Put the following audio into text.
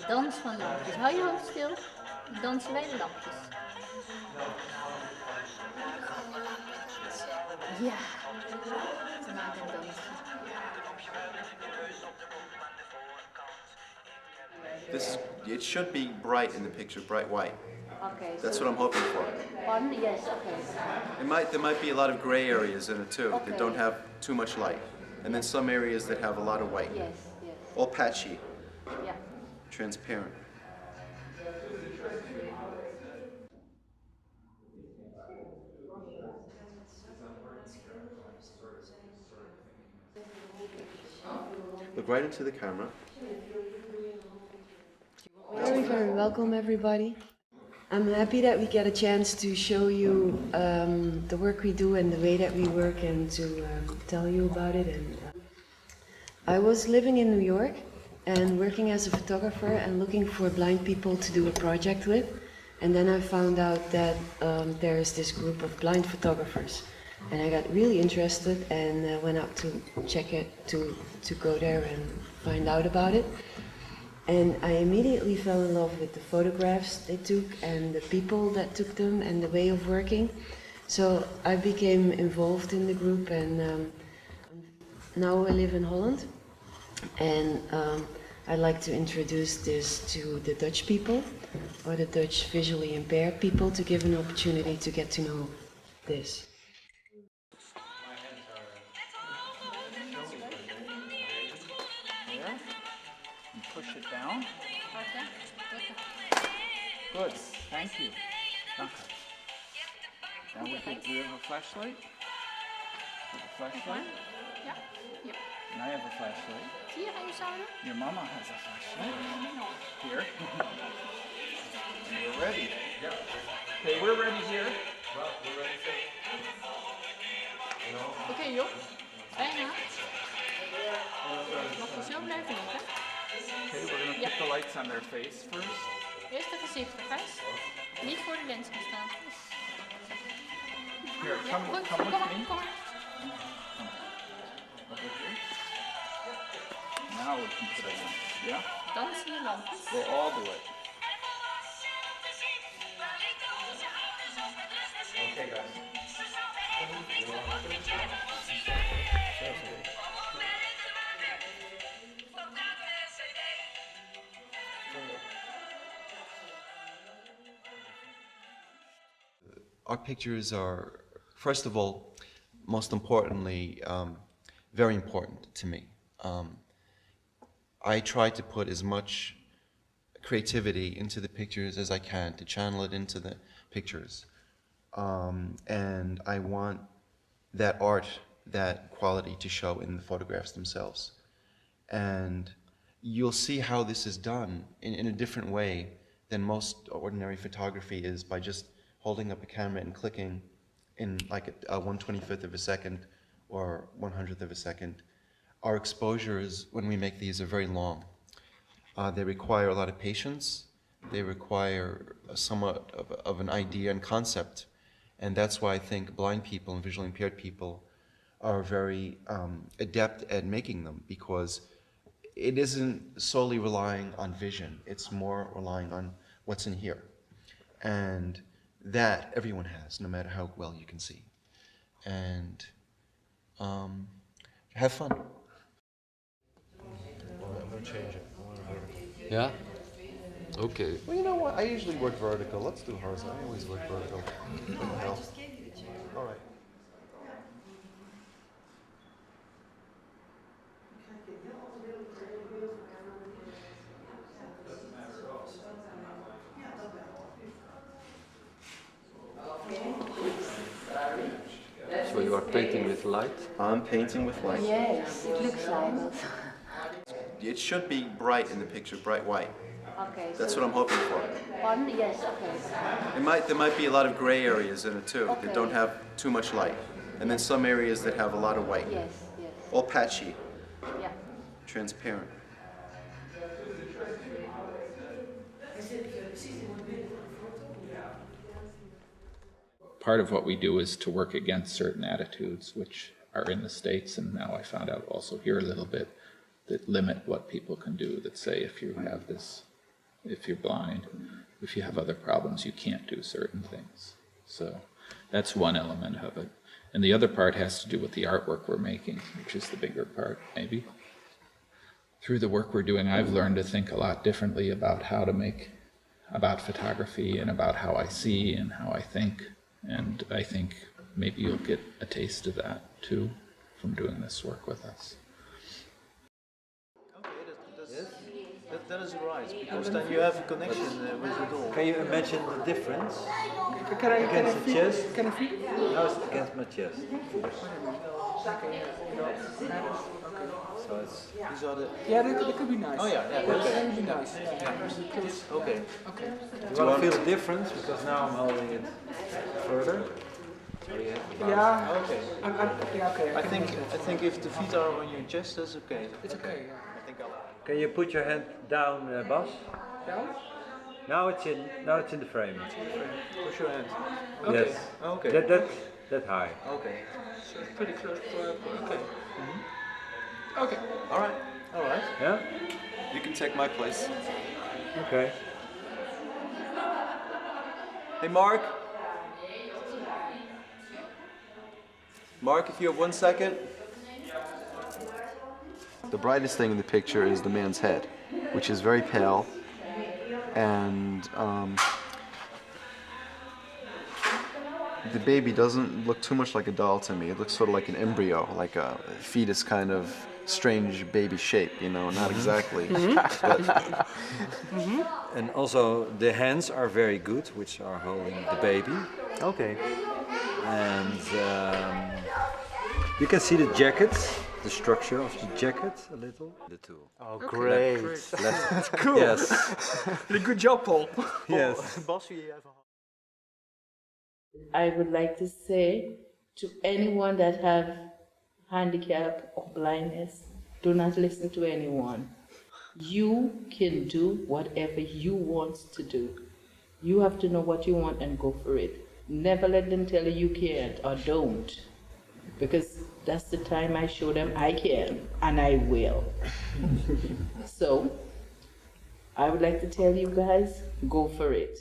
Dans van lampjes. Hou je hoofd stil. Dansen bij de lampjes. Ja, ze maken een dansje. It should be bright in the picture, bright white. Okay. That's what I'm hoping for. Pardon? Yes, okay. There might be a lot of gray areas in it too Okay. that don't have too much light. And then some areas that have a lot of white. Yes, yes. All patchy, Ja. transparent. Look right into the camera. Very, very welcome, everybody. I'm happy that we get a chance to show you the work we do and the way that we work, and to tell you about it. And I was living in New York and working as a photographer and looking for blind people to do a project with. And then I found out that there is this group of blind photographers. And I got really interested and went out to check it, to go there and find out about it. And I immediately fell in love with the photographs they took and the people that took them and the way of working. So I became involved in the group, and now I live in Holland. And I'd like to introduce this to the Dutch people, or the Dutch visually impaired people, to give an opportunity to get to know this. Push it down. Good, thank you. Danke. Now we have a flashlight. Have a flashlight. Ja. Hier. And I have a flashlight. Zie je aan je schouder? Your mama has a flashlight. Here. And we're ready. Okay, we're ready here. Oké, joh. Bijna. Mag je zo blijven liggen? Okay, we're going to put the lights on their face first. Eerst de gezichten, Gijs. Niet voor de lens gaan staan. Here, Ja, come goed. with Kom me. maar, kom maar. Over here. Now we can put it on. Yeah? Dan zie je lampjes. Go all the way. Okay, guys. Our pictures are, first of all, most importantly, very important to me. I try to put as much creativity into the pictures as I can, to channel it into the pictures. And I want that art, that quality to show in the photographs themselves. And you'll see how this is done in a different way than most ordinary photography is, by just holding up a camera and clicking in like a 1/25th of a second or 100th of a second. Our exposures, when we make these, are very long. They require a lot of patience. They require somewhat of an idea and concept. And that's why I think blind people and visually impaired people are very adept at making them, because it isn't solely relying on vision. It's more relying on what's in here. And that everyone has, no matter how well you can see. And have fun. I'm going to change it. I want vertical. Yeah? Okay. Well, you know what? I usually work vertical. Let's do horizontal. I always work vertical. What the hell? All right. So you are painting with light? I'm painting with light. Yes, it looks like it. It should be bright in the picture, bright white. Okay. That's what I'm hoping for. Pardon? Yes, okay. There might be a lot of gray areas in it too Okay. that don't have too much light. And then some areas that have a lot of white. Yes, yes. All patchy, Ja. transparent. Part of what we do is to work against certain attitudes which are in the States, and now I found out also here a little bit, that limit what people can do, that say if you have this if you're blind. If you have other problems, you can't do certain things. So that's one element of it. And the other part has to do with the artwork we're making, which is the bigger part, maybe. Through the work we're doing, I've learned to think a lot differently about how to make, about photography and about how I see and how I think. And I think maybe you'll get a taste of that too from doing this work with us. That is right, because then you have a connection with the doll. Can you imagine the difference? Against the chest? Can I feel it? Now it's against my chest. So it's, these are the... Yeah, that could be nice. Oh yeah, yeah, That okay. would be nice. Yeah. Okay. Okay. You want to feel the difference? Because now I'm holding it further. Yeah. Okay. Yeah, okay. I think if the feet are on your chest, that's okay. It's okay, yeah. I think I'll... Can you put your hand down, Bas? Down? Now it's in the frame. Push your hand. Yes. Okay. That high. Okay. So it's pretty close to okay. Okay. All right. All right. Yeah. You can take my place. Okay. Hey, Mark. Mark, if you have 1 second. The brightest thing in the picture is the man's head, which is very pale, and the baby doesn't look too much like a doll to me. It looks sort of like an embryo, like a fetus kind of strange baby shape, you know, not exactly. But And also the hands are very good, which are holding the baby. okay. And you can see the jacket, the structure of the jacket a little. The two. Oh, Great. That's Cool. Yes. Good job, Paul. Yes. I would like to say to anyone that have handicap or blindness, do not listen to anyone. You can do whatever you want to do. You have to know what you want and go for it. Never let them tell you can't or don't, because that's the time I show them I can and I will. So I would like to tell you guys, go for it.